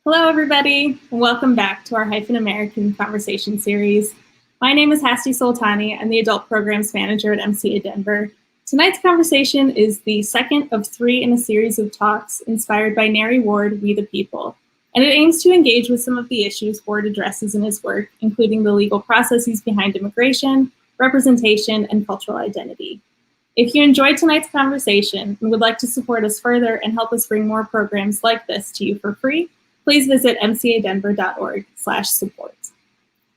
Hello, everybody, and welcome back to our Hyphen-American conversation series. My name is Hasti Soltani. I'm the Adult Programs Manager at MCA Denver. Tonight's conversation is the second of three in a series of talks inspired by Neri Ward, We the People, and it aims to engage with some of the issues Ward addresses in his work, including the legal processes behind immigration, representation, and cultural identity. If you enjoyed tonight's conversation and would like to support us further and help us bring more programs like this to you for free, please visit mcadenver.org/support.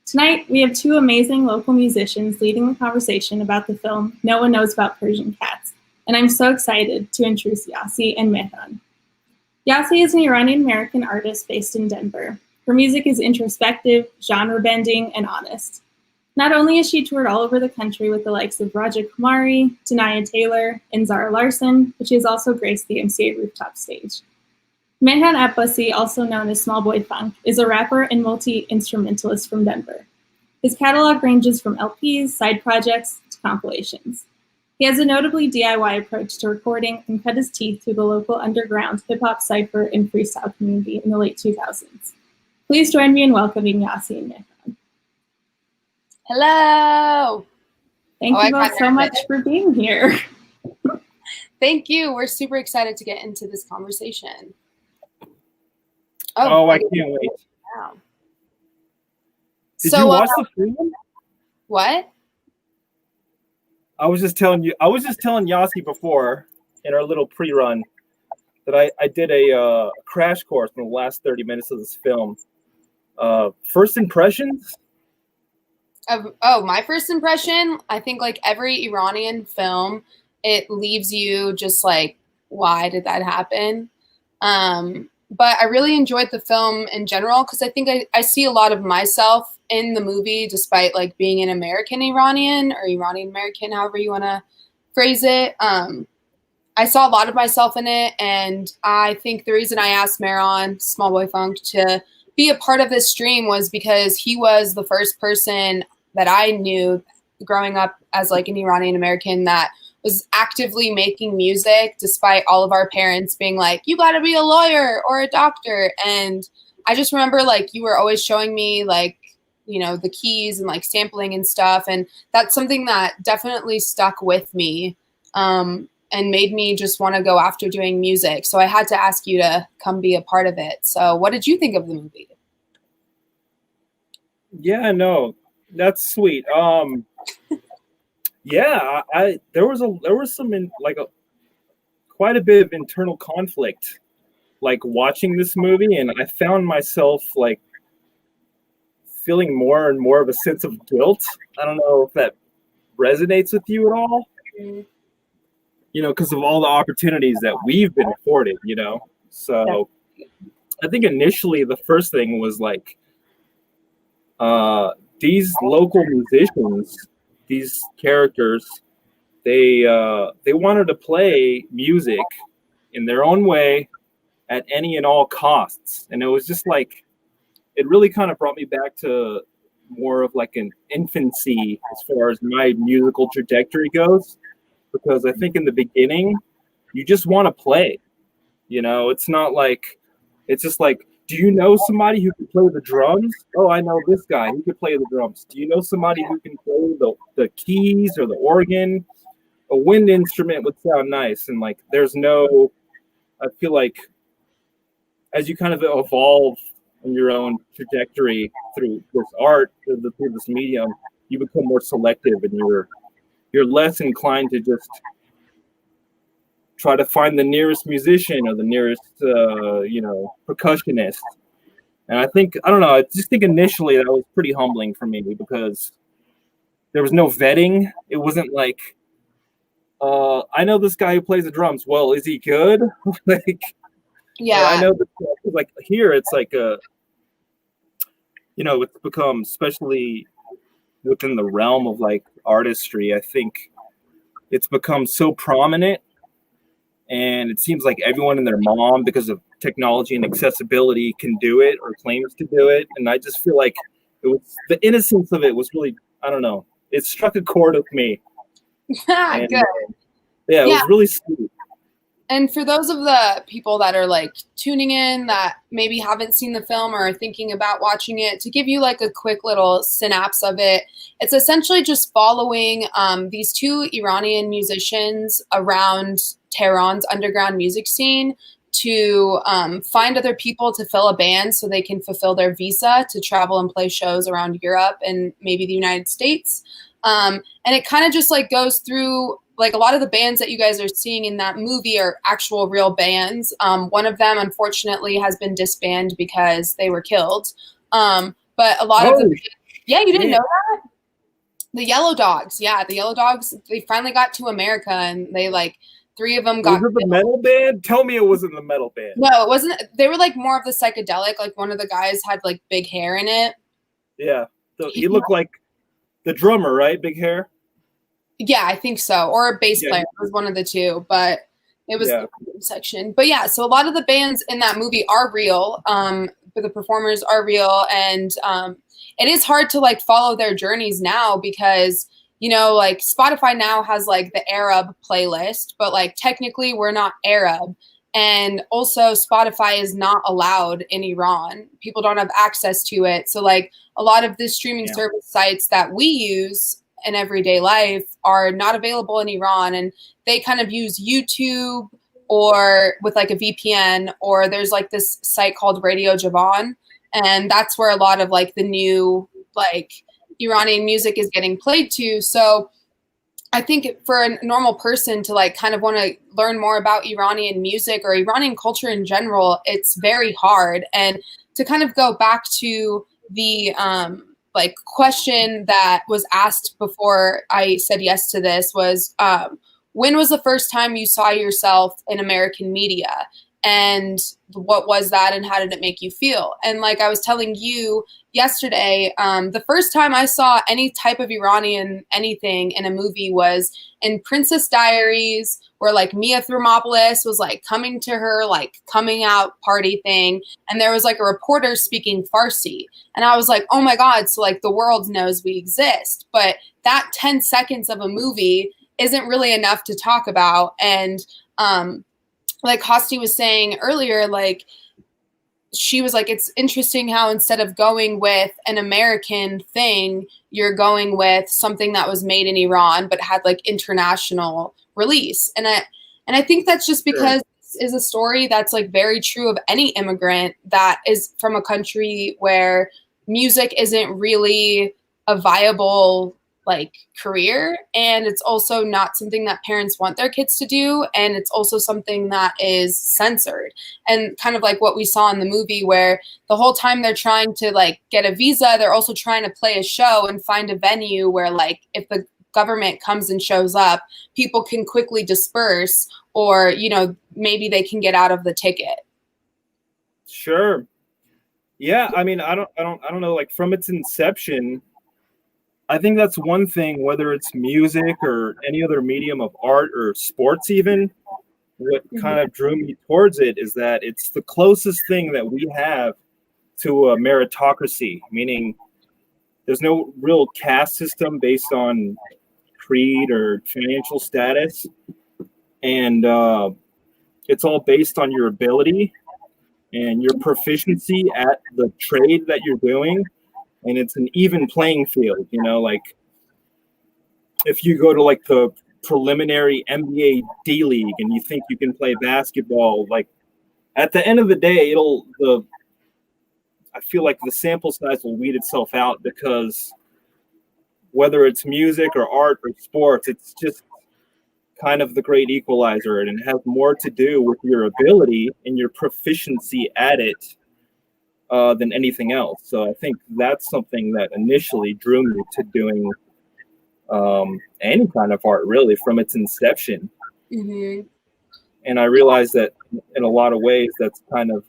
Tonight, we have two amazing local musicians leading the conversation about the film No One Knows About Persian Cats, and I'm so excited to introduce YaSi and Mehran. YaSi is an Iranian-American artist based in Denver. Her music is introspective, genre-bending, and honest. Not only has she toured all over the country with the likes of Raja Kumari, Tanaya Taylor, and Zara Larson, but she has also graced the MCA rooftop stage. Mehran Abbasi, also known as smallboifunk, is a rapper and multi-instrumentalist from Denver. His catalog ranges from LPs, side projects, to compilations. He has a notably DIY approach to recording and cut his teeth through the local underground hip-hop cypher and freestyle community in the late 2000s. Please join me in welcoming YaSi and Mehran. Hello! Thank you both so much for being here. Thank you. We're super excited to get into this conversation. Oh, I can't wait. Wow. Did you watch the film? What? I was just telling YaSi before in our little pre-run that I did a crash course in the last 30 minutes of this film. First impressions? My first impression, I think like every Iranian film, it leaves you just like, why did that happen? But I really enjoyed the film in general because I think I see a lot of myself in the movie, despite like being an American Iranian or Iranian American, however you want to phrase it. I saw a lot of myself in it, and I think the reason I asked Mehran, smallboifunk, to be a part of this stream was because he was the first person that I knew growing up as like an Iranian American that was actively making music despite all of our parents being like, you got to be a lawyer or a doctor. And I just remember like you were always showing me like, you know, the keys and like sampling and stuff. And that's something that definitely stuck with me and made me just want to go after doing music. So I had to ask you to come be a part of it. So what did you think of the movie? Yeah, no, that's sweet. Yeah, there was quite a bit of internal conflict, like watching this movie, and I found myself like feeling more and more of a sense of guilt. I don't know if that resonates with you at all. Mm-hmm. You know, because of all the opportunities that we've been afforded. You know, so I think initially the first thing was like these local musicians. These characters, they wanted to play music in their own way at any and all costs. And it was just like, it really kind of brought me back to more of like an infancy as far as my musical trajectory goes. Because I think in the beginning, you just want to play. You know, it's just like, do you know somebody who can play the drums? Oh, I know this guy. He can play the drums. Do you know somebody who can play the keys or the organ? A wind instrument would sound nice. And like, I feel like as you kind of evolve in your own trajectory through this art, through this medium, you become more selective and you're less inclined to just try to find the nearest musician or the nearest, percussionist. And I just think initially that was pretty humbling for me because there was no vetting. It wasn't like, I know this guy who plays the drums. Well, is he good? Like, yeah, I know this guy. Like here, it's like it's become, especially within the realm of like artistry, I think it's become so prominent. And it seems like everyone and their mom, because of technology and accessibility, can do it or claims to do it. And I just feel like the innocence of it was really, I don't know, it struck a chord with me. Good. Yeah, it was really sweet. And for those of the people that are like tuning in that maybe haven't seen the film or are thinking about watching it, to give you like a quick little synapse of it, it's essentially just following these two Iranian musicians around Tehran's underground music scene to find other people to fill a band so they can fulfill their visa to travel and play shows around Europe and maybe the United States. And it kind of just like goes through, like, a lot of the bands that you guys are seeing in that movie are actual real bands. One of them, unfortunately, has been disbanded because they were killed. But a lot of the, yeah, you didn't know that? The Yellow Dogs, yeah, the Yellow Dogs, they finally got to America, and they like 3 of them got. Was it the metal band? Tell me it wasn't the metal band. No, it wasn't. They were like more of the psychedelic. Like one of the guys had like big hair in it. Yeah, he looked like the drummer, right? Big hair. Yeah, I think so. Or a bass player. It was one of the two, but it was the section. But yeah, so a lot of the bands in that movie are real. But the performers are real, and it is hard to like follow their journeys now because, you know, like Spotify now has like the Arab playlist, but like technically we're not Arab. And also Spotify is not allowed in Iran. People don't have access to it. So like a lot of the streaming service sites that we use in everyday life are not available in Iran, and they kind of use YouTube or with like a VPN, or there's like this site called Radio Javan, and that's where a lot of like the new like Iranian music is getting played to. So I think for a normal person to like kind of want to learn more about Iranian music or Iranian culture in general, it's very hard. And to kind of go back to the like question that was asked before I said yes to this was, when was the first time you saw yourself in American media? And what was that, and how did it make you feel? And like I was telling you yesterday, the first time I saw any type of Iranian anything in a movie was in Princess Diaries, where like Mia Thermopolis was like coming to her like coming out party thing, and there was like a reporter speaking Farsi, and I was like, oh my God, so like the world knows we exist. But that 10 seconds of a movie isn't really enough to talk about. And like Hosti was saying earlier, like she was like, it's interesting how instead of going with an American thing, you're going with something that was made in Iran but had like international release. And I think that's just because this is a story that's like very true of any immigrant that is from a country where music isn't really a viable like career, and it's also not something that parents want their kids to do, and it's also something that is censored. And kind of like what we saw in the movie, where the whole time they're trying to like get a visa, they're also trying to play a show and find a venue where like if the government comes and shows up, people can quickly disperse, or you know, maybe they can get out of the ticket. Sure. Yeah, I mean, I don't know, like from its inception, I think that's one thing, whether it's music or any other medium of art or sports even, what kind of drew me towards it is that it's the closest thing that we have to a meritocracy, meaning there's no real caste system based on creed or financial status. And it's all based on your ability and your proficiency at the trade that you're doing. And it's an even playing field, you know, like if you go to like the preliminary NBA D League and you think you can play basketball, like at the end of the day, I feel like the sample size will weed itself out, because whether it's music or art or sports, it's just kind of the great equalizer, and it has more to do with your ability and your proficiency at it than anything else. So I think that's something that initially drew me to doing any kind of art, really, from its inception. Mm-hmm. And I realized that in a lot of ways, that's kind of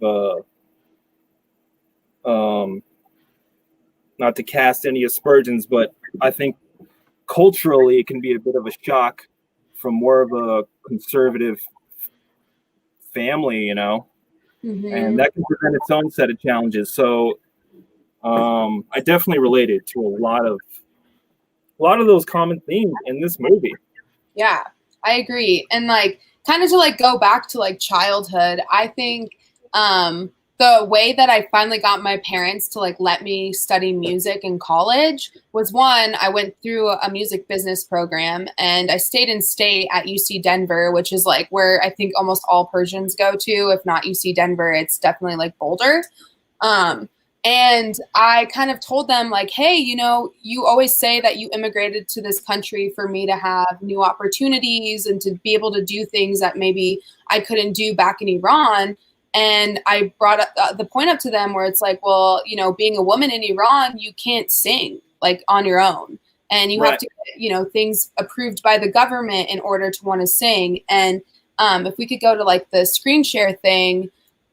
not to cast any aspersions, but I think culturally it can be a bit of a shock from more of a conservative family, you know. Mm-hmm. And that can present its own set of challenges. So I definitely related to a lot of those common themes in this movie. Yeah, I agree. And like kind of to like go back to like childhood, I think the way that I finally got my parents to like let me study music in college was, one, I went through a music business program and I stayed in state at UC Denver, which is like where I think almost all Persians go to. If not UC Denver, it's definitely like Boulder. And I kind of told them like, hey, you know, you always say that you immigrated to this country for me to have new opportunities and to be able to do things that maybe I couldn't do back in Iran. And I brought up the point up to them where it's like, well, you know, being a woman in Iran, you can't sing like on your own. And you have to get, you know, things approved by the government in order to want to sing. And if we could go to like the screen share thing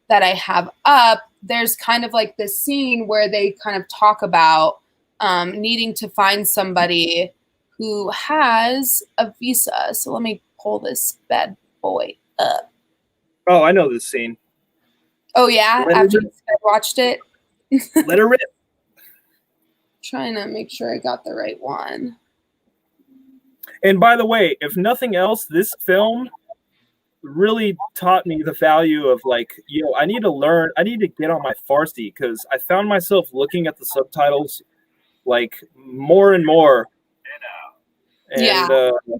that I have up, there's kind of like this scene where they kind of talk about needing to find somebody who has a visa. So let me pull this bad boy up. Oh, I know this scene. Oh, yeah? After you watched it? Let her rip. Trying to make sure I got the right one. And by the way, if nothing else, this film really taught me the value of like, you know, I need to get on my Farsi, because I found myself looking at the subtitles like more and more. And,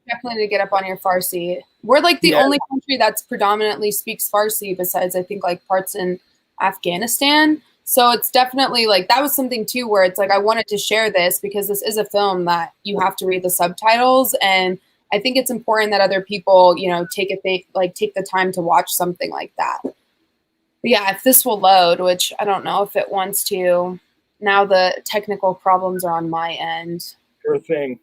definitely to get up on your Farsi. We're like the only country that's predominantly speaks Farsi besides I think like parts in Afghanistan. So it's definitely like, that was something too where it's like I wanted to share this because this is a film that you have to read the subtitles, and I think it's important that other people, you know, take the time to watch something like that. But yeah, if this will load, which I don't know if it wants to. Now the technical problems are on my end. Sure thing.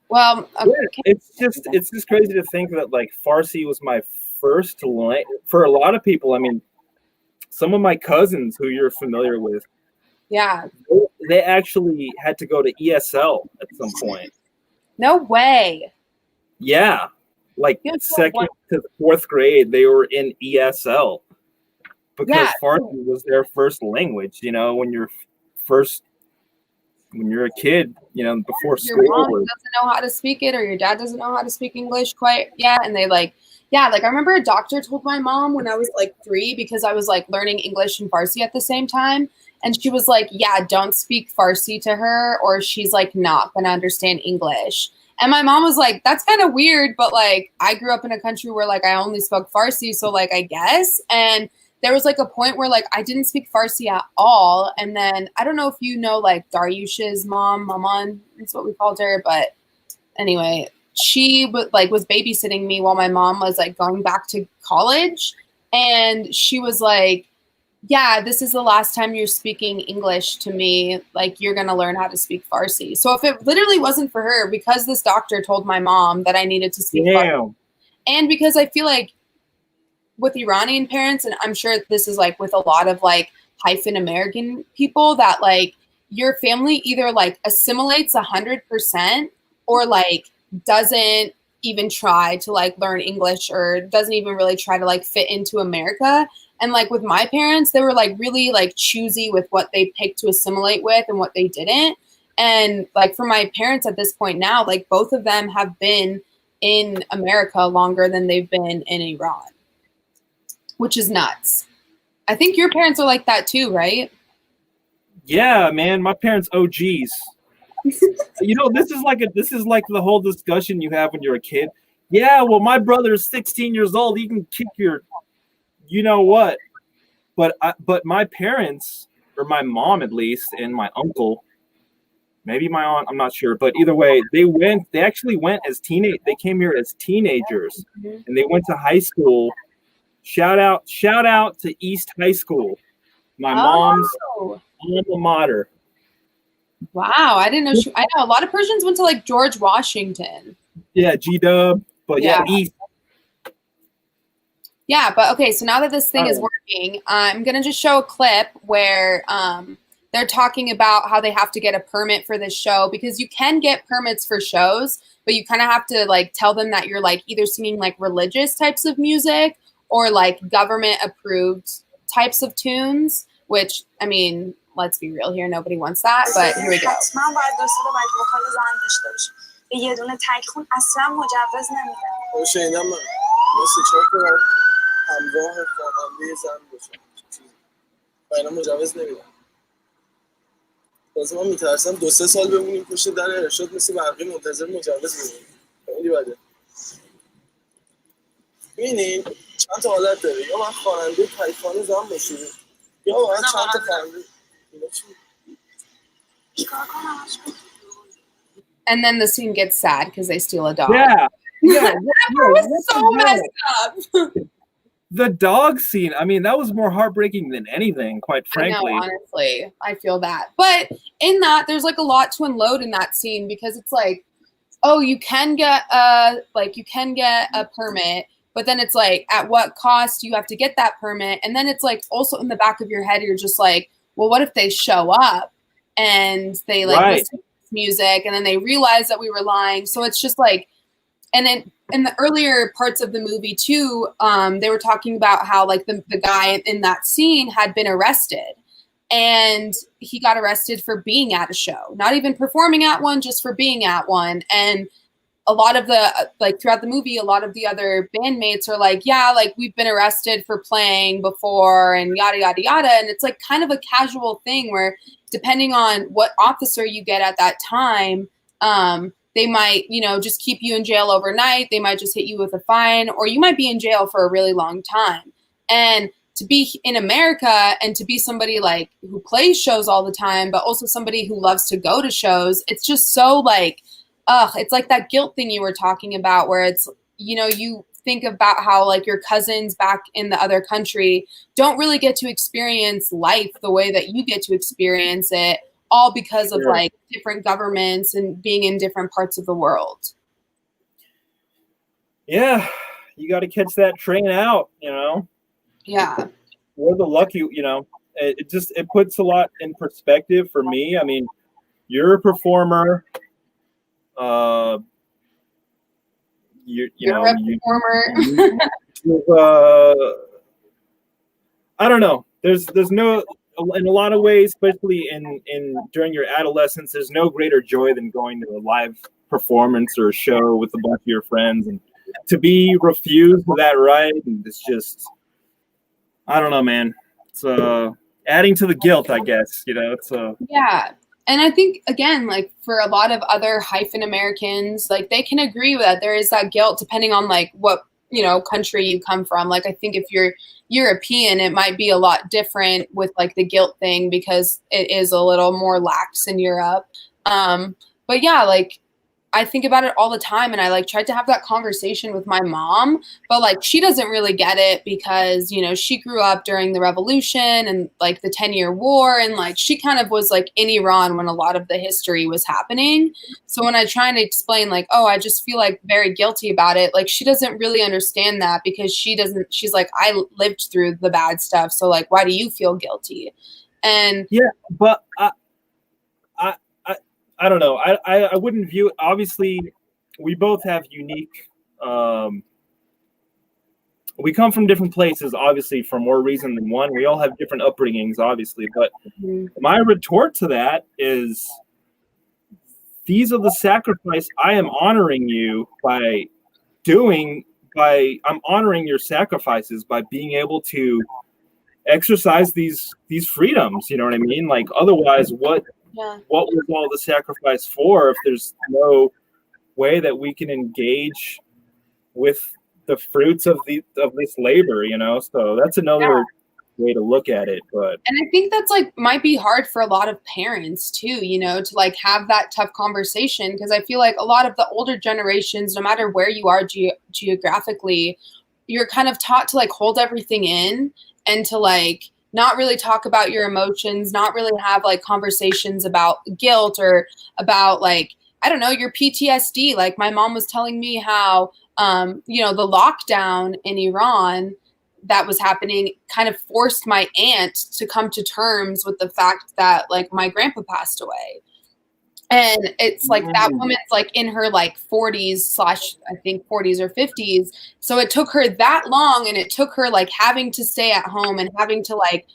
Well, yeah, it's just crazy to think that like Farsi was my first language for a lot of people. I mean, some of my cousins who you're familiar with, they actually had to go to ESL at some point. No way. Yeah, like second to fourth grade, they were in ESL because Farsi was their first language. You know, when you're a kid, you know, before school. Your mom doesn't know how to speak it, or your dad doesn't know how to speak English quite yet, and they like. Yeah, like I remember a doctor told my mom when I was like 3, because I was like learning English and Farsi at the same time. And she was like, yeah, don't speak Farsi to her or she's like not going to understand English. And my mom was like, that's kind of weird. But like I grew up in a country where like I only spoke Farsi. So like I guess. And there was like a point where like I didn't speak Farsi at all. And then I don't know if you know like Daryush's mom, Maman, that's what we called her. But anyway, she was babysitting me while my mom was like going back to college, and she was like, yeah, this is the last time you're speaking English to me, like you're gonna learn how to speak Farsi. So if it literally wasn't for her, because this doctor told my mom that I needed to speak Farsi, and because I feel like with Iranian parents, and I'm sure this is like with a lot of like Hyphen-American people, that like your family either like assimilates 100% or like doesn't even try to like learn English or doesn't even really try to like fit into America. And like with my parents, they were like really like choosy with what they picked to assimilate with and what they didn't. And like for my parents at this point now, like both of them have been in America longer than they've been in Iran, which is nuts. I think your parents are like that too, right? Yeah, man, my parents OGs. You know, this is like the whole discussion you have when you're a kid. Yeah, well, my brother's 16 years old. He can kick your, you know what? But my parents, or my mom at least, and my uncle, maybe my aunt, I'm not sure. But either way, they actually went as they came here as teenagers, and they went to high school. Shout out to East High School, my mom's alma mater. Wow, I didn't know. I know a lot of Persians went to like George Washington. Yeah, G-Dub, but yeah, East. Yeah, but okay, so now that this thing is working, I'm going to just show a clip where they're talking about how they have to get a permit for this show, because you can get permits for shows, but you kind of have to like tell them that you're like either singing like religious types of music or like government approved types of tunes, which, I mean, let's be real here, nobody wants that, but here we go. به یه دونه تکخون اصلا مجوز نمیدن. شنیدم من 3-4 تا همراه خواننده زن باشه و اینا مجوز نمیدن. واسه ما میترسم 2-3 سال بمونیم پشت در ارشاد مثل برقی منتظر مجوز بمونیم. خیلی بده. می‌بینید چند تا حالت داره، یا من خواننده تکخوان زن باشیم یا واقعا چند تا خواننده اینا چی؟ چیکار کنم آشقا؟ And then the scene gets sad because they steal a dog. Yeah. That was so messed up. The dog scene, I mean, that was more heartbreaking than anything, quite frankly. I know, honestly. I feel that. But in that, there's like a lot to unload in that scene because it's like, oh, you can get a permit, but then it's like, at what cost do you have to get that permit? And then it's like also in the back of your head, you're just like, well, what if they show up and they like listen to this music and then they realize that we were lying? So it's just like, and then in the earlier parts of the movie too, they were talking about how like the guy in that scene had been arrested, and he got arrested for being at a show, not even performing at one, just for being at one. And a lot of the like throughout the movie, a lot of the other bandmates are like, yeah, like we've been arrested for playing before and yada, yada, yada. And it's like kind of a casual thing where depending on what officer you get at that time, they might, you know, just keep you in jail overnight. They might just hit you with a fine, or you might be in jail for a really long time. And to be in America and to be somebody like who plays shows all the time, but also somebody who loves to go to shows, it's just so like, it's like that guilt thing you were talking about where it's, you know, you think about how like your cousins back in the other country don't really get to experience life the way that you get to experience it, all because of like different governments and being in different parts of the world. Yeah, you got to catch that train out, you know? Yeah. We're the lucky, you know, it puts a lot in perspective for me. I mean, you're a performer. You're a performer. I don't know. There's no, in a lot of ways, especially in during your adolescence, there's no greater joy than going to a live performance or a show with a bunch of your friends, and to be refused that right, and it's just, I don't know, man. It's adding to the guilt, I guess. You know, it's yeah. And I think, again, like for a lot of other Hyphen-Americans, like they can agree with that. There is that guilt depending on like what, you know, country you come from. Like I think if you're European, it might be a lot different with like the guilt thing because it is a little more lax in Europe. But yeah, like I think about it all the time, and I like tried to have that conversation with my mom, but like she doesn't really get it because, you know, she grew up during the revolution and like the 10-year war, and like she kind of was like in Iran when a lot of the history was happening. So when I try to explain like, oh, I just feel like very guilty about it, like she doesn't really understand that because she's like, I lived through the bad stuff, so like why do you feel guilty? And yeah, but I don't know. I wouldn't view it. Obviously, we both have unique. We come from different places, obviously, for more reason than one. We all have different upbringings, obviously. But my retort to that is, these are the sacrifice I am honoring you by doing. I'm honoring your sacrifices by being able to exercise these freedoms. You know what I mean? Like otherwise, what was all the sacrifice for if there's no way that we can engage with the fruits of this labor, you know? So that's another way to look at it. But and I think that's like might be hard for a lot of parents too, you know, to like have that tough conversation, because I feel like a lot of the older generations, no matter where you are geographically, you're kind of taught to like hold everything in and to like not really talk about your emotions, not really have like conversations about guilt or about like, I don't know, your PTSD. Like my mom was telling me how, you know, the lockdown in Iran that was happening kind of forced my aunt to come to terms with the fact that like my grandpa passed away. And it's like that woman's like in her like 40s / I think 40s or 50s. So it took her that long, and it took her like having to stay at home and having to like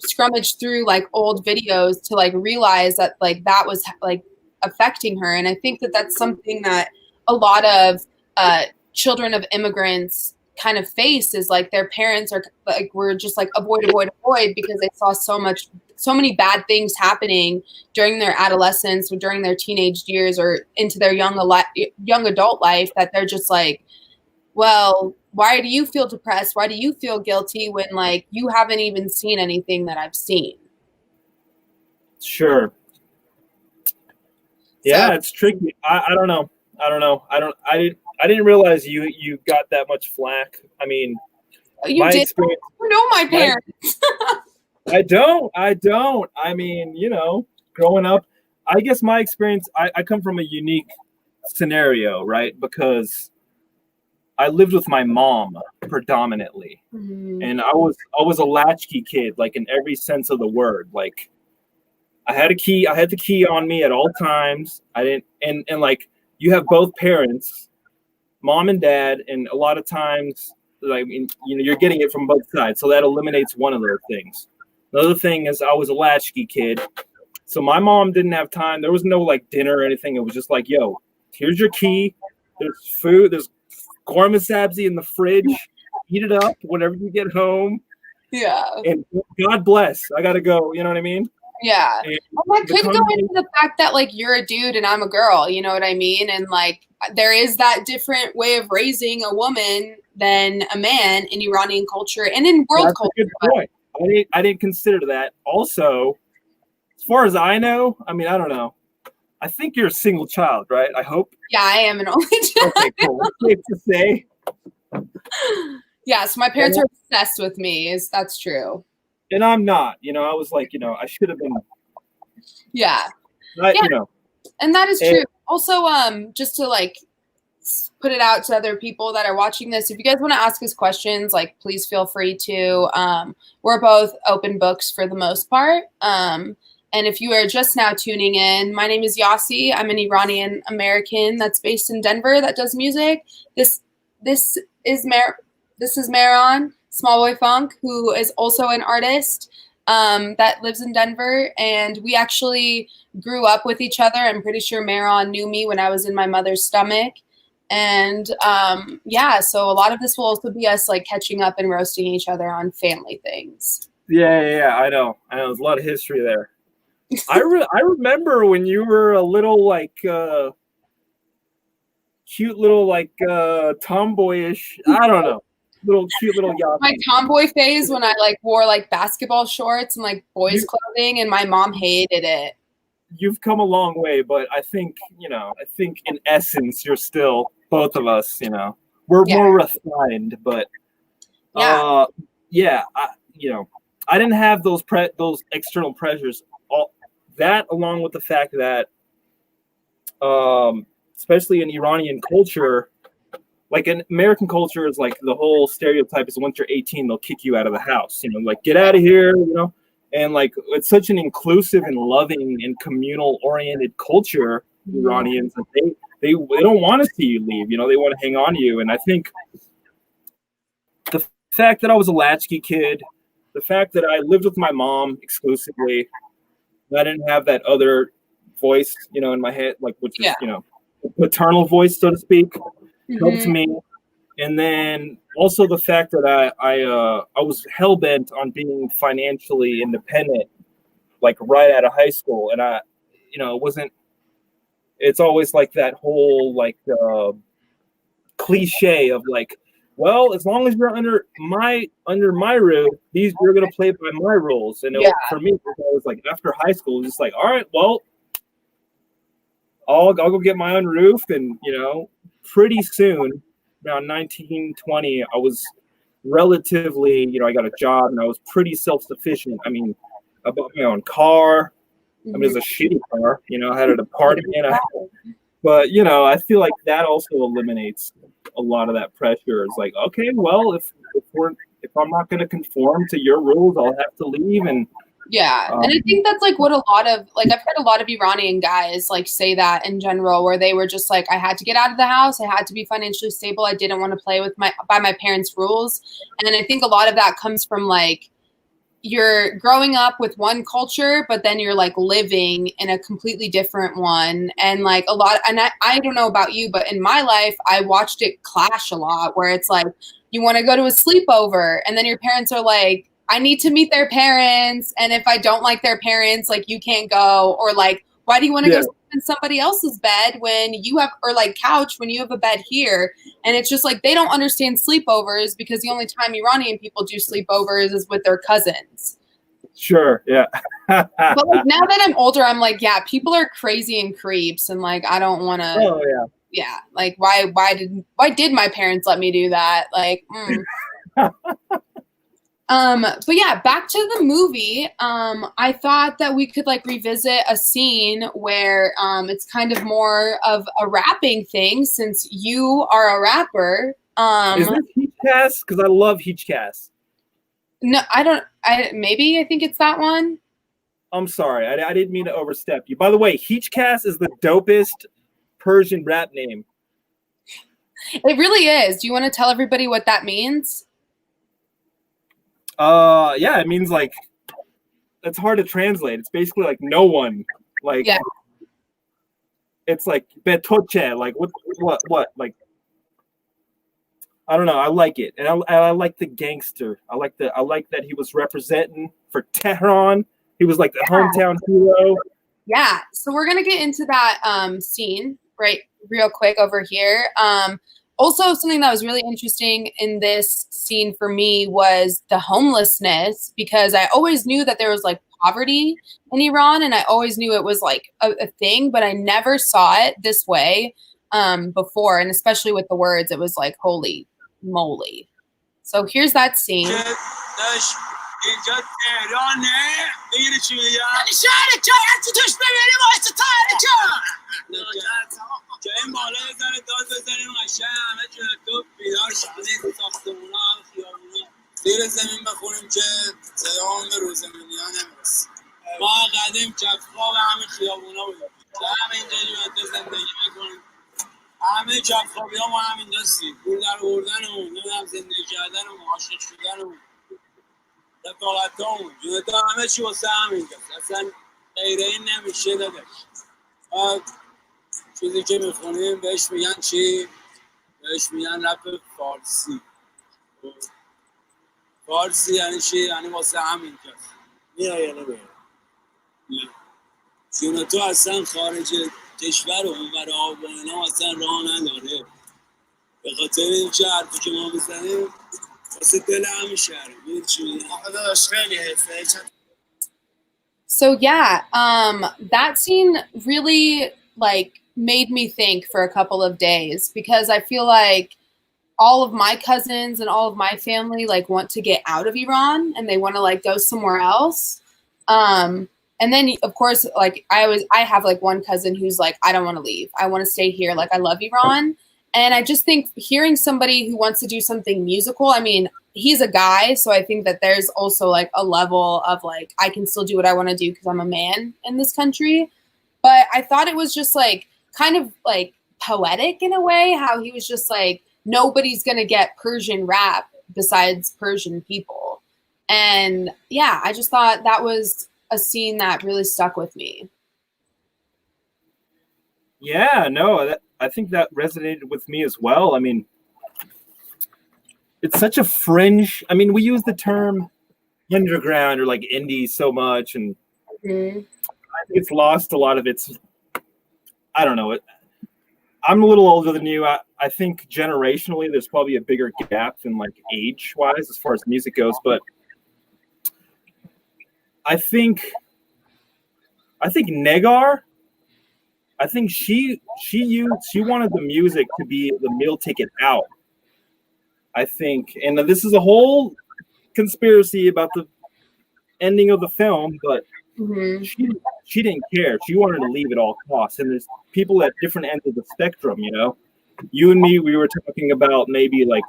scrummage through like old videos to like realize that like that was like affecting her. And I think that that's something that a lot of children of immigrants kind of face, is like their parents are like, we're just like avoid because they saw so many bad things happening during their adolescence or during their teenage years or into their young adult life, that they're just like, well, why do you feel depressed? Why do you feel guilty when like you haven't even seen anything that I've seen? Sure. Yeah, it's tricky. I don't know. I didn't realize you got that much flack. I mean, you did. You know my parents. I don't. I mean, you know, growing up, I guess my experience, I come from a unique scenario, right? Because I lived with my mom predominantly. Mm-hmm. And I was a latchkey kid, like in every sense of the word. Like I had the key on me at all times. I didn't, and like you have both parents, mom and dad, and a lot of times, like, you know, you're getting it from both sides. So that eliminates one of those things. Another thing is I was a latchkey kid. So my mom didn't have time. There was no like dinner or anything. It was just like, yo, here's your key. There's food. There's korma sabzi in the fridge. Eat it up whenever you get home. Yeah. And God bless. I got to go. You know what I mean? Yeah. Well, I could go into the fact that like you're a dude and I'm a girl. You know what I mean? And like there is that different way of raising a woman than a man in Iranian culture and in world culture. That's a good point. I didn't consider that. Also, as far as I know, I mean, I don't know. I think you're a single child, right? I hope. Yeah, I am an only child. Okay, cool. Safe to say. Yeah, so my parents are obsessed with me. That's true. And I'm not. You know, I was like, you know, I should have been. Yeah. Not, yeah. You know. And that is true. Also, just to like put it out to other people that are watching this, if you guys want to ask us questions, like please feel free to. We're both open books for the most part. And if you are just now tuning in, my name is YaSi. I'm an Iranian American that's based in Denver that does music. This is Mehran, smallboifunk, who is also an artist that lives in Denver. And we actually grew up with each other. I'm pretty sure Mehran knew me when I was in my mother's stomach. And yeah, so a lot of this will also be us like catching up and roasting each other on family things. Yeah. I know. There's a lot of history there. I remember when you were a little like cute little like tomboyish. I don't know. Cute little YaSi. My tomboy phase when I like wore like basketball shorts and like boys clothing, and my mom hated it. You've come a long way, but I think in essence you're still, both of us, you know, we're more refined, but I didn't have those external pressures. All that, along with the fact that especially in Iranian culture, like in American culture, is like the whole stereotype is once you're 18 they'll kick you out of the house, you know, like get out of here, you know. And like it's such an inclusive and loving and communal oriented culture, Iranians, that they don't want to see you leave, you know, they want to hang on to you. And I think the fact that I was a latchkey kid, the fact that I lived with my mom exclusively, I didn't have that other voice, you know, in my head, like which is, you know, maternal voice, so to speak, helped me. And then also the fact that I was hell bent on being financially independent, like right out of high school, and it's always like that whole like cliche of like, well, as long as you're under my roof, you're gonna play by my rules. And for me, it was always like after high school, just like, all right, well, I'll go get my own roof, and you know, pretty soon. Around 19, 20, I was relatively, you know, I got a job and I was pretty self-sufficient. I mean, I bought my own car. I mean, it was a shitty car, you know, I had an apartment. But, you know, I feel like that also eliminates a lot of that pressure. It's like, okay, well, if I'm not going to conform to your rules, I'll have to leave. And and I think that's like what a lot of, like, I've heard a lot of Iranian guys like say that in general, where they were just like, I had to get out of the house. I had to be financially stable. I didn't want to play by my parents' rules. And I think a lot of that comes from like, you're growing up with one culture, but then you're like living in a completely different one. And like and I don't know about you, but in my life, I watched it clash a lot where it's like, you want to go to a sleepover and then your parents are like, I need to meet their parents. And if I don't like their parents, like you can't go, or like, why do you want to go sleep in somebody else's bed when you have, or like couch when you have a bed here? And it's just like, they don't understand sleepovers because the only time Iranian people do sleepovers is with their cousins. Sure. Yeah. But like, now that I'm older, I'm like, yeah, people are crazy and creeps. And like, I don't want to, Oh yeah. Yeah. Like why did my parents let me do that? Like, but yeah, back to the movie. I thought that we could like revisit a scene where it's kind of more of a rapping thing since you are a rapper. Is this Heachcast? Because I love Heachcast. No, maybe I think it's that one. I'm sorry. I didn't mean to overstep you. By the way, Heachcast is the dopest Persian rap name. It really is. Do you want to tell everybody what that means? Yeah, it means like it's hard to translate. It's basically like no one. Like it's like betoche. Like what? Like I don't know. I like it, and I like the gangster. I like that he was representing for Tehran. He was like the hometown hero. Yeah. So we're gonna get into that scene right real quick over here. Also, something that was really interesting in this scene for me was the homelessness, because I always knew that there was like poverty in Iran, and I always knew it was like a thing, but I never saw it this way before, and especially with the words, it was like, holy moly. So here's that scene. که این بالا یه ذره داد بزنیم قشنگ همه جون تو بیدار شدیم ساختمونا خیابونا زیر زمین بخونیم که صدامون به روزمینی ها نمیرسیم. ما قدیم کفخواب همین خیابونا بودیم که همینجا جونت زندگی میکنیم. همه کفخوابی ها ما همینجا سیم. پول در بردنمون، نمیدونم زندگی کردنمون، عاشق شدنمون، رفاقتامون، جونت همه چی واسه همینجاست. اصلا غیر این نمیشه داداش. چیزی که میخونیم بهش میگن چی؟ بهش میگن رپ فارسی. فارسی یعنی چی؟ یعنی واسه همین کس میای یا نمیای؟ چون تو اصلا خارج کشور و اونور آب و اینا اصلا راه نداره. به خاطر این چه حرفی که ما میزنیم واسه دل همین شهره. میدونی چی میگن؟ داداش خیلی حرفه. So yeah, that scene really like made me think for a couple of days, because I feel like all of my cousins and all of my family like want to get out of Iran and they want to like go somewhere else. And then of course, like I have like one cousin who's like, I don't want to leave. I want to stay here. Like I love Iran. And I just think hearing somebody who wants to do something musical, I mean, he's a guy, so I think that there's also like a level of like, I can still do what I want to do because I'm a man in this country. But I thought it was just like kind of like poetic in a way, how he was just like, nobody's going to get Persian rap besides Persian people. And yeah, I just thought that was a scene that really stuck with me. Yeah, no, I think that resonated with me as well. I mean, it's such a fringe. I mean, we use the term underground or like indie so much, and I think it's lost a lot of its. I don't know. I'm a little older than you. I think generationally, there's probably a bigger gap than like age-wise as far as music goes. But I think Negar. I think she wanted the music to be the meal ticket out. I think, and this is a whole conspiracy about the ending of the film, but she didn't care. She wanted to leave at all costs. And there's people at different ends of the spectrum, you know. You and me, we were talking about maybe like,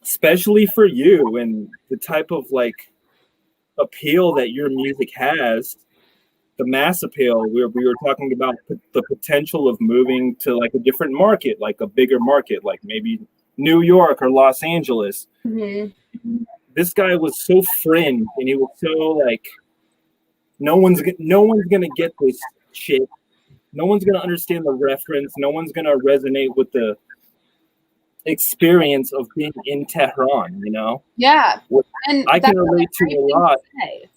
especially for you and the type of like appeal that your music has. The mass appeal, we were talking about the potential of moving to like a different market, like a bigger market, like maybe New York or Los Angeles. this guy was so fringe, and he was so like, no one's gonna get this shit. No one's gonna understand the reference. No one's gonna resonate with the experience of being in Tehran. You know? Yeah, Which and I can that's a relate to great a thing lot. say.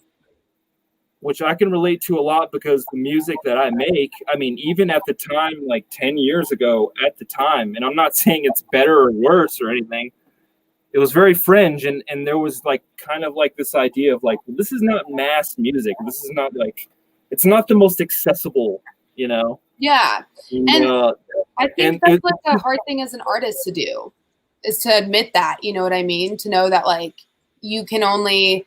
Which I can relate to a lot because the music that I make, I mean, even at the time, like 10 years ago at the time, and I'm not saying it's better or worse or anything, it was very fringe. And there was like kind of like this idea of like, well, this is not mass music. This is not like, it's not the most accessible, you know? Yeah. And, I think that's like a hard thing as an artist to do, is to admit that, you know what I mean? To know that like you can only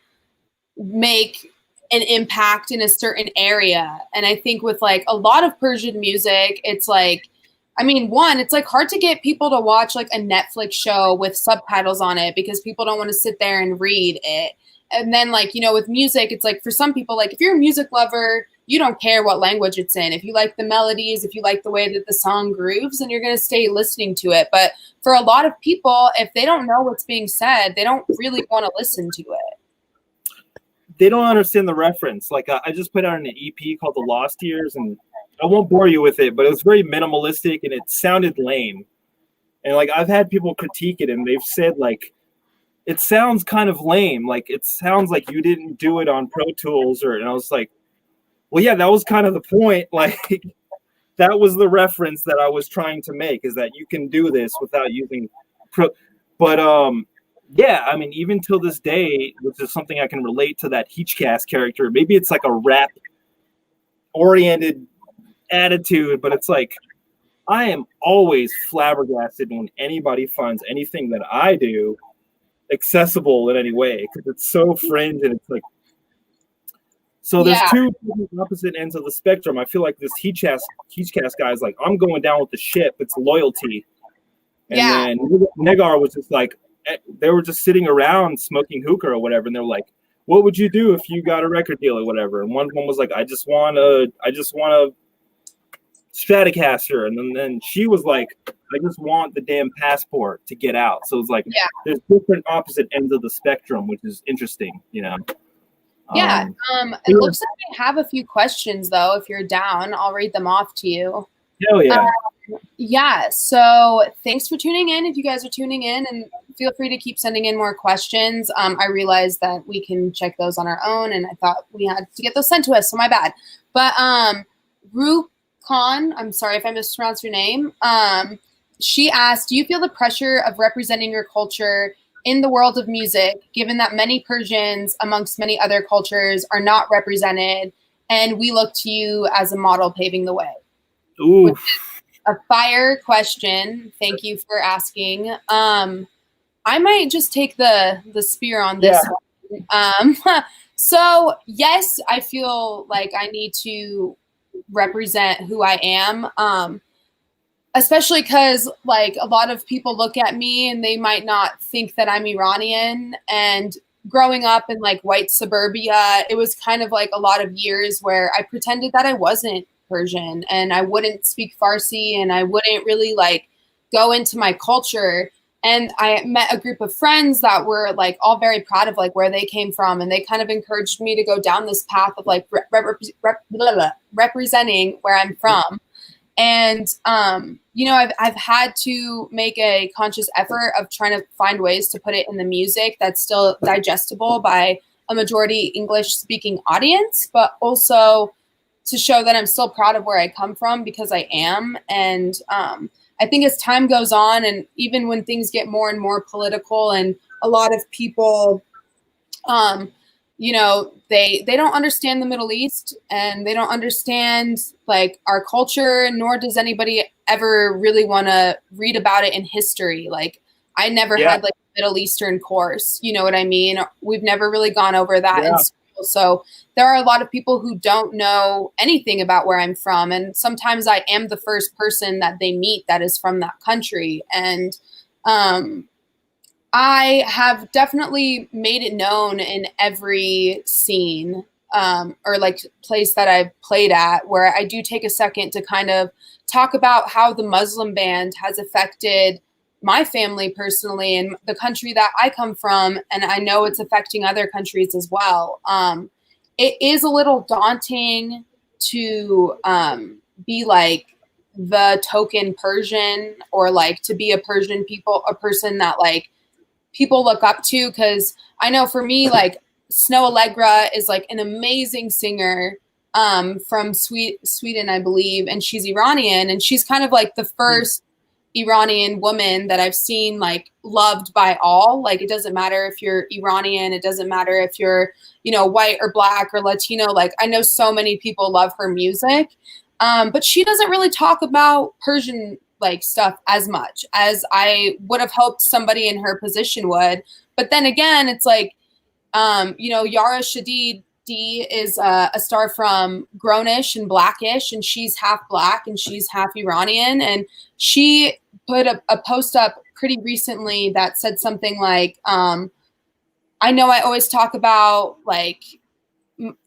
make an impact in a certain area. And I think with like a lot of Persian music, it's like, I mean, one, it's like hard to get people to watch like a Netflix show with subtitles on it because people don't want to sit there and read it. And then like, you know, with music, it's like for some people, like if you're a music lover, you don't care what language it's in. If you like the melodies, if you like the way that the song grooves, then you're going to stay listening to it. But for a lot of people, if they don't know what's being said, they don't really want to listen to it. they don't understand the reference. Like I just put out an EP called The Lost Years, and I won't bore you with it, but it was very minimalistic and it sounded lame. And like I've had people critique it, and they've said like it sounds kind of lame. Like it sounds like you didn't do it on Pro Tools, and I was like, well, yeah, that was kind of the point. Like that was the reference that I was trying to make, is that you can do this without using Pro. But yeah, I mean, even till this day, which is something I can relate to that Heechcast character. Maybe it's like a rap oriented attitude, but it's like I am always flabbergasted when anybody finds anything that I do accessible in any way, because it's so fringe and it's like. So there's two opposite ends of the spectrum. I feel like this Heechcast guy is like, I'm going down with the ship. It's loyalty. And then Negar was just like, they were just sitting around smoking hookah or whatever, and they were like, what would you do if you got a record deal or whatever? And one was like, I just want a Stratocaster. And then she was like, I just want the damn passport to get out. So it's like, there's different opposite ends of the spectrum, which is interesting, you know? It looks like we have a few questions though. If you're down, I'll read them off to you. Hell yeah. So thanks for tuning in. If you guys are tuning in, and feel free to keep sending in more questions. I realized that we can check those on our own, and I thought we had to get those sent to us, so my bad. But Ru Khan, I'm sorry if I mispronounced your name. She asked, do you feel the pressure of representing your culture in the world of music, given that many Persians, amongst many other cultures, are not represented, and we look to you as a model paving the way? Ooh. Which is a fire question. Thank you for asking. I might just take the spear on this one. So yes, I feel like I need to represent who I am. Especially because like a lot of people look at me and they might not think that I'm Iranian. And growing up in like white suburbia, it was kind of like a lot of years where I pretended that I wasn't Persian, and I wouldn't speak Farsi, and I wouldn't really like go into my culture. And I met a group of friends that were like all very proud of like where they came from, and they kind of encouraged me to go down this path of like representing where I'm from. And, you know, I've had to make a conscious effort of trying to find ways to put it in the music that's still digestible by a majority English speaking audience, but also to show that I'm still proud of where I come from, because I am. And, I think as time goes on, and even when things get more and more political, and a lot of people, you know, they don't understand the Middle East, and they don't understand like our culture, nor does anybody ever really want to read about it in history. Like I never had like a Middle Eastern course, you know what I mean? We've never really gone over that in school. So there are a lot of people who don't know anything about where I'm from. And sometimes I am the first person that they meet that is from that country. And, I have definitely made it known in every scene or like place that I've played at, where I do take a second to kind of talk about how the Muslim band has affected my family personally and the country that I come from, and I know it's affecting other countries as well. It is a little daunting to be like the token Persian, or like to be a person that like people look up to. Cause I know for me, like Snow Allegra is like an amazing singer from Sweden, I believe. And she's Iranian, and she's kind of like the first Iranian woman that I've seen like loved by all. Like, it doesn't matter if you're Iranian, it doesn't matter if you're, you know, white or black or Latino. Like, I know so many people love her music. But she doesn't really talk about Persian like stuff as much as I would have hoped somebody in her position would. But then again, it's like, you know, Yara Shadid D is a star from Grownish and Blackish, and she's half black and she's half Iranian. And she put a post up pretty recently that said something like, I know I always talk about like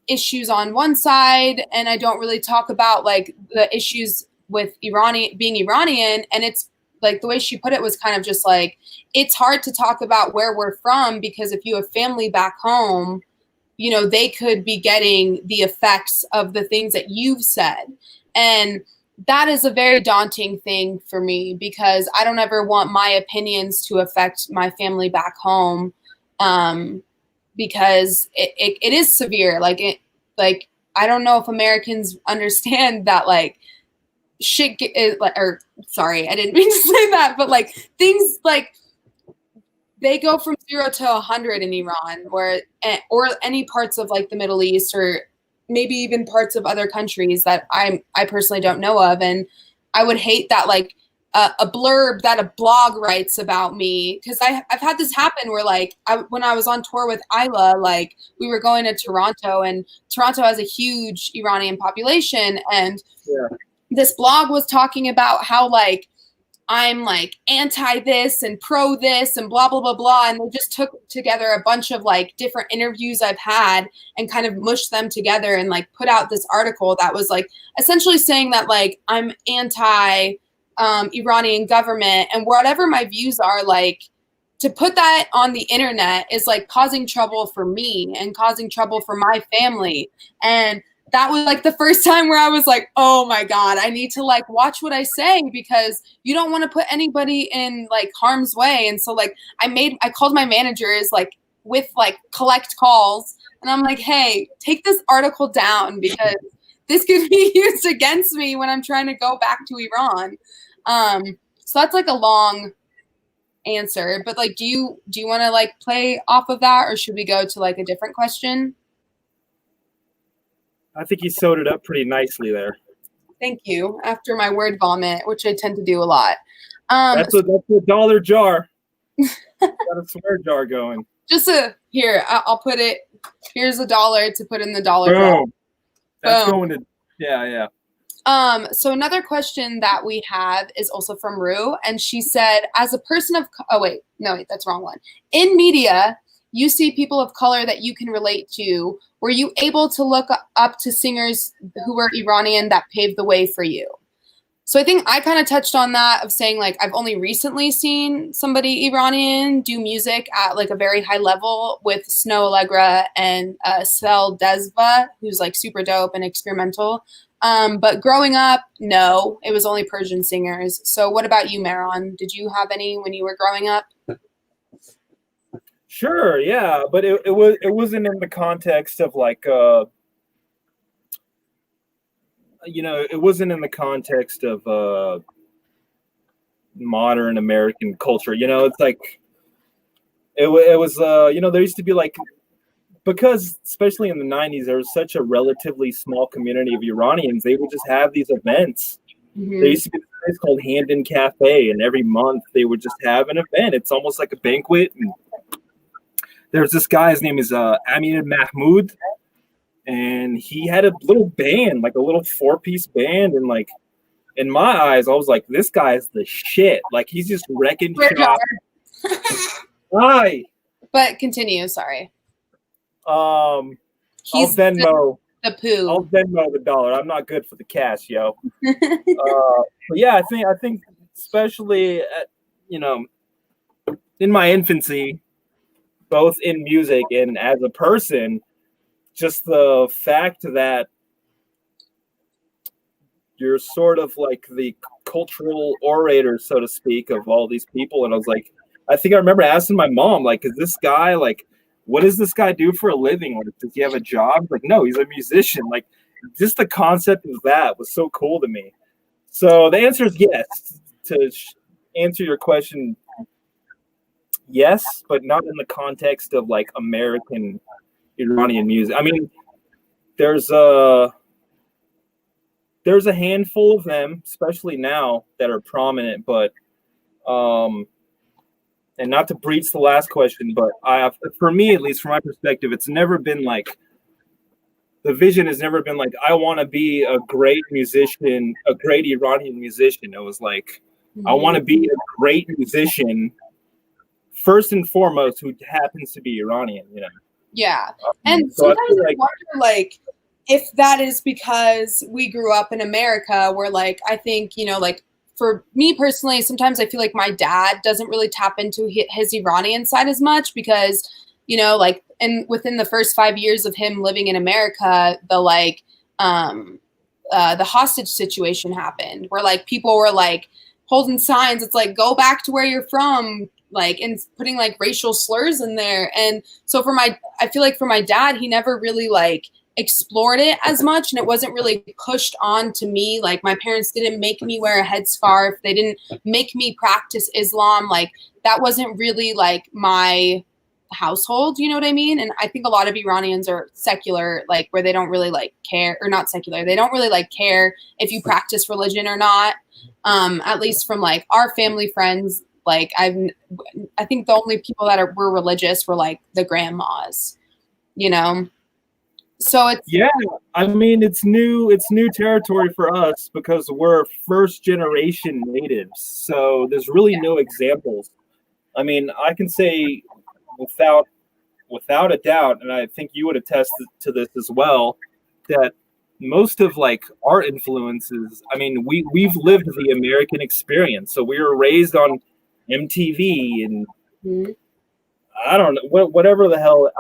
issues on one side, and I don't really talk about like the issues with being Iranian. And it's like, the way she put it was kind of just like, it's hard to talk about where we're from, because if you have family back home, you know, they could be getting the effects of the things that you've said. And that is a very daunting thing for me, because I don't ever want my opinions to affect my family back home. Because it is severe. Like I don't know if Americans understand that like shit or sorry, I didn't mean to say that, but like things like they go from 0 to 100 in Iran, or any parts of like the Middle East, or maybe even parts of other countries that I personally don't know of. And I would hate that like a blurb that a blog writes about me, because I've had this happen where like when I was on tour with Isla, like we were going to Toronto, and Toronto has a huge Iranian population, and this blog was talking about how like I'm like anti this and pro this and blah, blah, blah, blah. And they just took together a bunch of like different interviews I've had and kind of mushed them together and like put out this article that was like essentially saying that like I'm anti Iranian government, and whatever my views are, like to put that on the internet is like causing trouble for me and causing trouble for my family. And that was like the first time where I was like, oh my God, I need to like watch what I say, because you don't want to put anybody in like harm's way. And so like I called my managers like with like collect calls, and I'm like, hey, take this article down, because this could be used against me when I'm trying to go back to Iran. So that's like a long answer, but like, do you want to like play off of that, or should we go to like a different question? I think you sewed it up pretty nicely there. Thank you. After my word vomit, which I tend to do a lot. That's a dollar jar. Got a swear jar going. Here, I'll put it. Here's $1 to put in the dollar Boom. jar. That's Boom. going to yeah. So another question that we have is also from Rue, and she said, as a person of that's the wrong one. In media, you see people of color that you can relate to. Were you able to look up to singers who were Iranian that paved the way for you? So I think I kind of touched on that, of saying like I've only recently seen somebody Iranian do music at like a very high level with Snow Allegra and Sel Desva, who's like super dope and experimental. But growing up, no, it was only Persian singers. So what about you, Maron? Did you have any when you were growing up? Sure, yeah, but it wasn't in the context of like it wasn't in the context of modern American culture. You know, it's like it was there used to be like, because especially in the 90s there was such a relatively small community of Iranians, they would just have these events. Mm-hmm. There used to be a place called Hamden Cafe, and every month they would just have an event. It's almost like a banquet. And there's this guy, his name is Amin Mahmoud, and he had a little band, like a little 4-piece band, and like in my eyes I was like, this guy is the shit. Like he's just wrecking shop. Hi. But continue, sorry. He's I'll Venmo the poo. I'll Venmo the $1. I'm not good for the cash, yo. But yeah, I think especially you know, in my infancy, both in music and as a person, just the fact that you're sort of like the cultural orator, so to speak, of all these people. And I was like, I think I remember asking my mom, like, is this guy like, what does this guy do for a living? Like, does he have a job? Like, no, he's a musician. Like, just the concept of that was so cool to me. So the answer is yes. To answer your question, yes, but not in the context of like American Iranian music. I mean, there's a handful of them, especially now, that are prominent, but and not to breach the last question, but for me, at least from my perspective, it's never been like, the vision has never been like, I want to be a great musician, a great Iranian musician. It was like, I want to be a great musician, first and foremost, who happens to be Iranian, you know? Yeah. And so sometimes I wonder, like, if that is because we grew up in America where, like, I think, you know, like, for me personally, sometimes I feel like my dad doesn't really tap into his Iranian side as much because, you know, like, and within the first 5 years of him living in America, the hostage situation happened where, like, people were, like, holding signs. It's like, go back to where you're from, like, and putting, like, racial slurs in there. And so I feel like for my dad, he never really, like, explored it as much, and it wasn't really pushed on to me. Like, my parents didn't make me wear a headscarf. They didn't make me practice Islam. Like, that wasn't really, like, my household, you know what I mean? And I think a lot of Iranians are secular, like, where they don't really, like, care, or not secular, they don't really, like, care if you practice religion or not. At least from, like, our family friends, like, I think the only people that were religious were, like, the grandmas, you know? So it's, yeah, I mean, it's new territory for us because we're first generation natives. So there's really no examples. I mean, I can say without a doubt, and I think you would attest to this as well, that most of, like, our influences, I mean, we've lived the American experience. So we were raised on MTV and I don't know, whatever the hell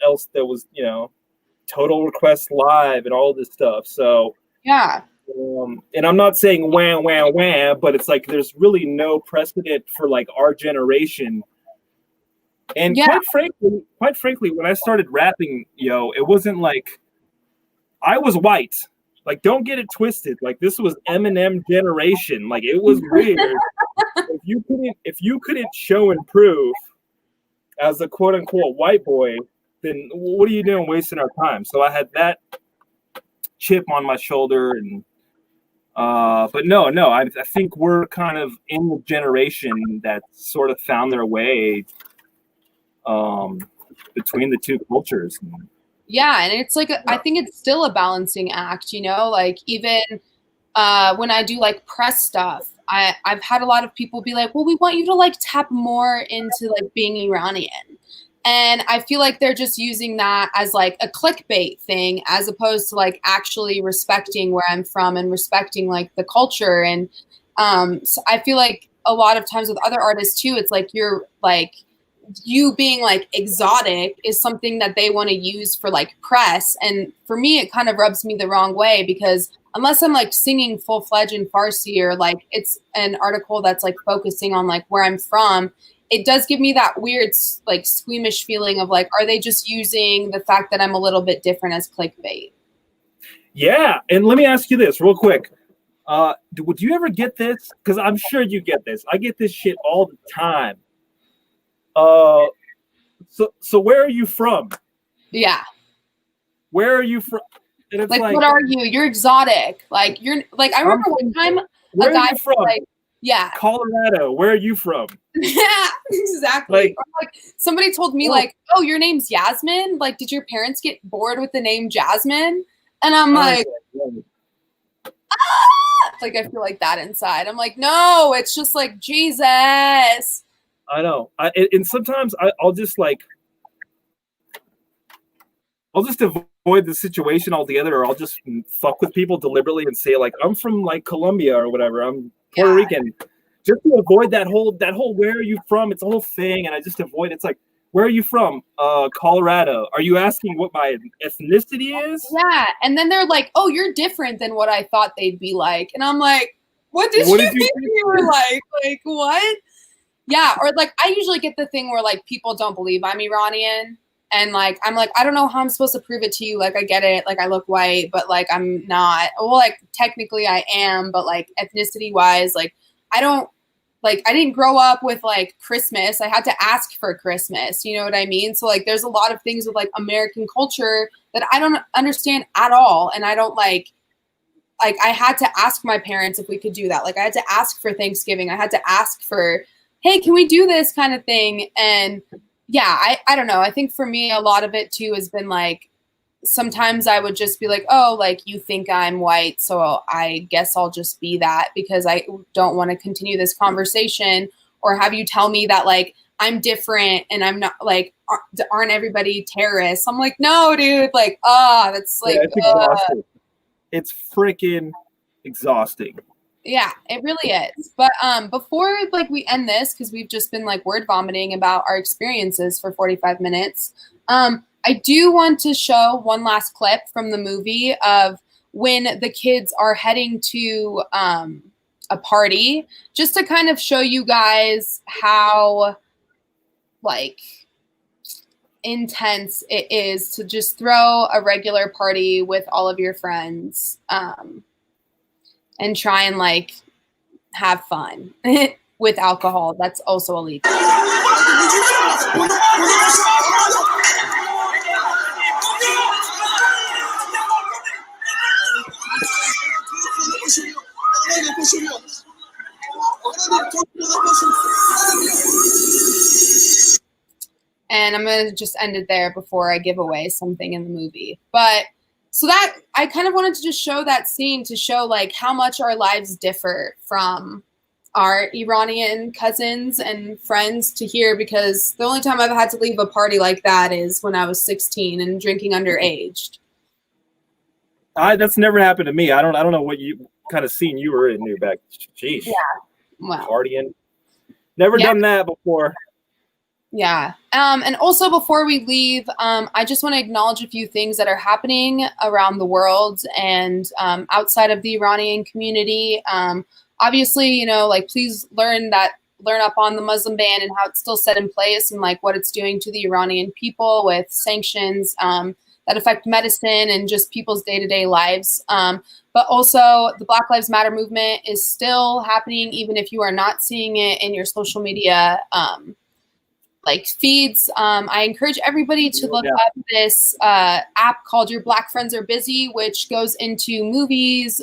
else there was, you know, Total Request Live and all this stuff. So yeah. And I'm not saying wham, wham, wham, but it's like there's really no precedent for, like, our generation. And Yeah. quite frankly, when I started rapping, it wasn't like I was white. Like, don't get it twisted. Like, this was Eminem generation. Like, it was weird. if you couldn't show and prove as a quote unquote white boy, then what are you doing wasting our time? So I had that chip on my shoulder, and but no, I think we're kind of in the generation that sort of found their way between the two cultures. Yeah, and it's like I think it's still a balancing act, you know, like even when I do like press stuff, I've had a lot of people be like, well, we want you to like tap more into like being Iranian. And I feel like they're just using that as like a clickbait thing as opposed to like actually respecting where I'm from and respecting like the culture. And so I feel like a lot of times with other artists too, it's like you're like, you being like exotic is something that they want to use for like press. And for me, it kind of rubs me the wrong way because unless I'm like singing full-fledged in Farsi or like it's an article that's like focusing on like where I'm from, it does give me that weird like squeamish feeling of like, are they just using the fact that I'm a little bit different as clickbait? Yeah. And let me ask you this real quick. Would you ever get this? Because I'm sure you get this. I get this shit all the time. So where are you from? Yeah. Where are you from? And it's like what are you? You're exotic. Like you're like I remember one time where a guy are you from? like, yeah. Colorado. Where are you from? Yeah, exactly. Like somebody told me like, oh, your name's Yasmin. Like, did your parents get bored with the name Jasmine? And I'm like, like I feel like that inside. I'm like, no, it's just like Jesus. I know. And sometimes I'll just avoid the situation altogether, or I'll just fuck with people deliberately and say like, I'm from like Colombia or whatever. I'm Puerto Rican. just to avoid that whole where are you from? It's a whole thing, and I just avoid. It's like, where are you from? Colorado. Are you asking what my ethnicity is? Yeah, and then they're like, "Oh, you're different than what I thought they'd be like," and I'm like, "What did you think you were like? Like what?" Yeah, or like I usually get the thing where like people don't believe I'm Iranian, and like I'm like, I don't know how I'm supposed to prove it to you. Like I get it, like I look white, but like I'm not. Well, like technically I am, but like ethnicity wise, like I don't. Like I didn't grow up with like Christmas. I had to ask for Christmas. You know what I mean? So like there's a lot of things with like American culture that I don't understand at all. And I don't like I had to ask my parents if we could do that. Like I had to ask for Thanksgiving. I had to ask for, hey, can we do this kind of thing? And yeah, I don't know. I think for me, a lot of it too has been like, sometimes I would just be like, oh, like you think I'm white, so I guess I'll just be that because I don't want to continue this conversation or have you tell me that like I'm different and I'm not like, aren't everybody terrorists? I'm like, no, dude, like, that's like, it's exhausting. It's freaking exhausting. Yeah, it really is. But before like we end this, because we've just been like word vomiting about our experiences for 45 minutes, I do want to show one last clip from the movie of when the kids are heading to a party, just to kind of show you guys how like intense it is to just throw a regular party with all of your friends and try and like have fun with alcohol. That's also illegal. And I'm going to just end it there before I give away something in the movie. But so that I kind of wanted to just show that scene to show like how much our lives differ from our Iranian cousins and friends to here, because the only time I've had to leave a party like that is when I was 16 and drinking underage. That's never happened to me. I don't know what you kind of scene you were in New back. Jeez. Yeah. Well, partying. Never done that before. Yeah. And also before we leave, I just want to acknowledge a few things that are happening around the world and outside of the Iranian community. Obviously, you know, like please learn up on the Muslim ban and how it's still set in place and like what it's doing to the Iranian people with sanctions that affect medicine and just people's day-to-day lives. But also the Black Lives Matter movement is still happening, even if you are not seeing it in your social media like feeds. I encourage everybody to look up this app called Your Black Friends Are Busy, which goes into movies,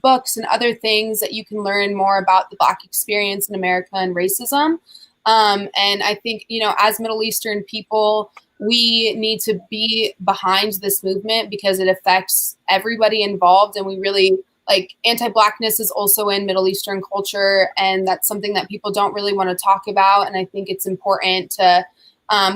books, and other things that you can learn more about the Black experience in America and racism. And I think, you know, as Middle Eastern people, we need to be behind this movement because it affects everybody involved. And we really like anti-Blackness is also in Middle Eastern culture. And that's something that people don't really want to talk about. And I think it's important to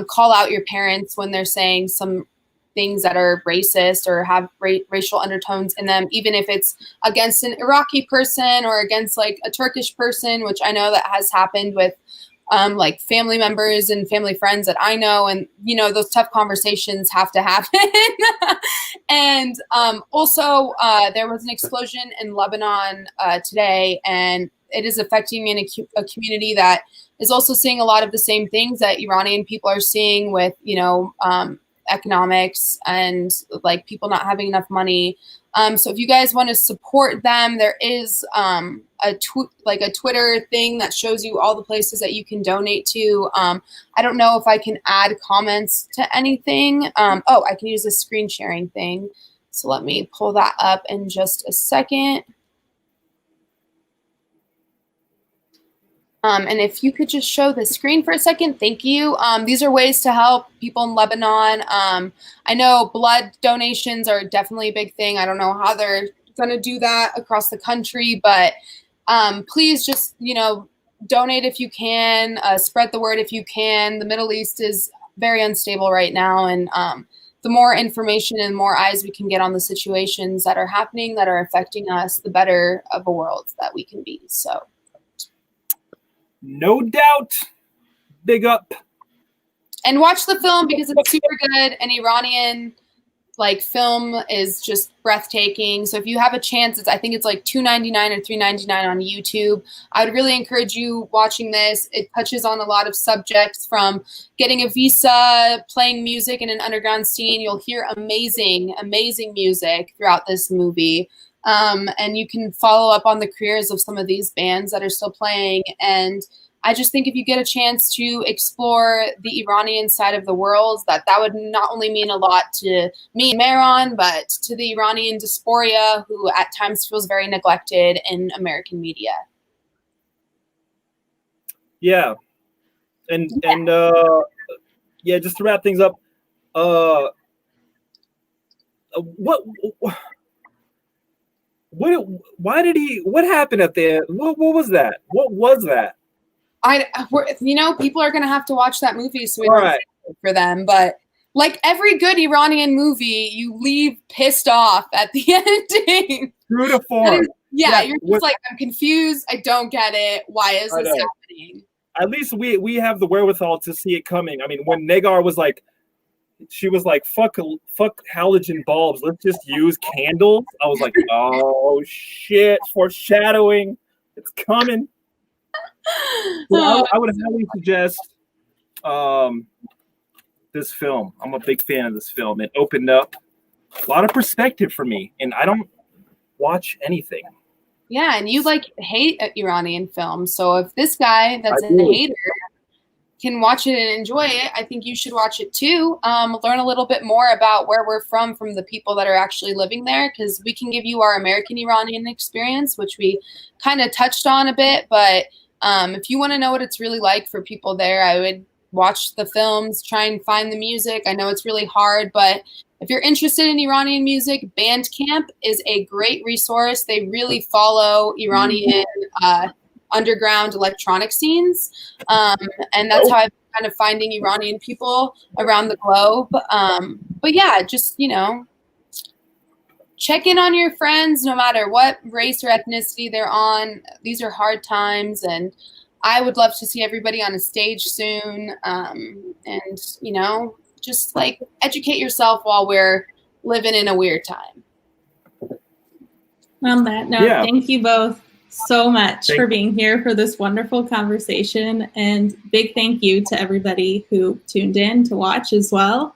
call out your parents when they're saying some things that are racist or have racial undertones in them, even if it's against an Iraqi person or against like a Turkish person, which I know that has happened with like family members and family friends that I know. And, you know, those tough conversations have to happen. And also there was an explosion in Lebanon today, and it is affecting a community that is also seeing a lot of the same things that Iranian people are seeing with, you know, economics and like people not having enough money. So if you guys want to support them, there is a Twitter thing that shows you all the places that you can donate to. I don't know if I can add comments to anything. Oh, I can use the screen sharing thing. So let me pull that up in just a second. And if you could just show the screen for a second, thank you. These are ways to help people in Lebanon. I know blood donations are definitely a big thing. I don't know how they're going to do that across the country, but please just, you know, donate if you can, spread the word if you can. The Middle East is very unstable right now, and the more information and more eyes we can get on the situations that are happening that are affecting us, the better of a world that we can be. So. No doubt. Big up. And watch the film because it's super good. An Iranian like film is just breathtaking. So if you have a chance, I think it's like $2.99 or $3.99 on YouTube. I would really encourage you watching this. It touches on a lot of subjects, from getting a visa, playing music in an underground scene. You'll hear amazing, amazing music throughout this movie. And you can follow up on the careers of some of these bands that are still playing. And I just think if you get a chance to explore the Iranian side of the world, that would not only mean a lot to me and Mehran, but to the Iranian diaspora, who at times feels very neglected in American media. Yeah. And just to wrap things up, what happened at the end? What was that? What was that? People are going to have to watch that movie, so we don't spoil it for them. But like every good Iranian movie, you leave pissed off at the ending. True to form. You're just like, I'm confused. I don't get it. Why is this happening? At least we have the wherewithal to see it coming. I mean, when Negar was like, she was like, fuck halogen bulbs. Let's just use candles. I was like, oh shit, foreshadowing. It's coming. I would highly suggest this film. I'm a big fan of this film. It opened up a lot of perspective for me, and I don't watch anything. Yeah, and you like hate Iranian films, so if this guy that's a hater can watch it and enjoy it, I think you should watch it too. Learn a little bit more about where we're from the people that are actually living there, because we can give you our American Iranian experience, which we kind of touched on a bit, but if you want to know what it's really like for people there, I would watch the films, try and find the music. I know it's really hard, but if you're interested in Iranian music, Bandcamp is a great resource. They really follow Iranian underground electronic scenes, and that's how I've been kind of finding Iranian people around the globe. But yeah, just, check in on your friends, no matter what race or ethnicity they're on. These are hard times, and I would love to see everybody on a stage soon. And, just like educate yourself while we're living in a weird time. On that note, Thank you both so much for being here for this wonderful conversation, and big thank you to everybody who tuned in to watch as well.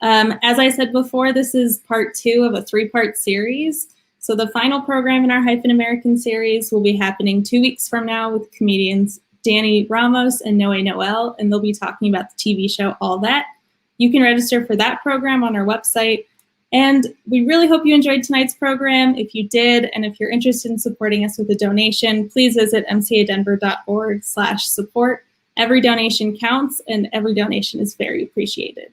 As I said before, this is part 2 of a 3-part series. So the final program in our Hyphen-American series will be happening 2 weeks from now with comedians Danny Ramos and Noe Noel, and they'll be talking about the TV show All That. You can register for that program on our website. And we really hope you enjoyed tonight's program. If you did, and if you're interested in supporting us with a donation, please visit mcadenver.org/support. Every donation counts, and every donation is very appreciated.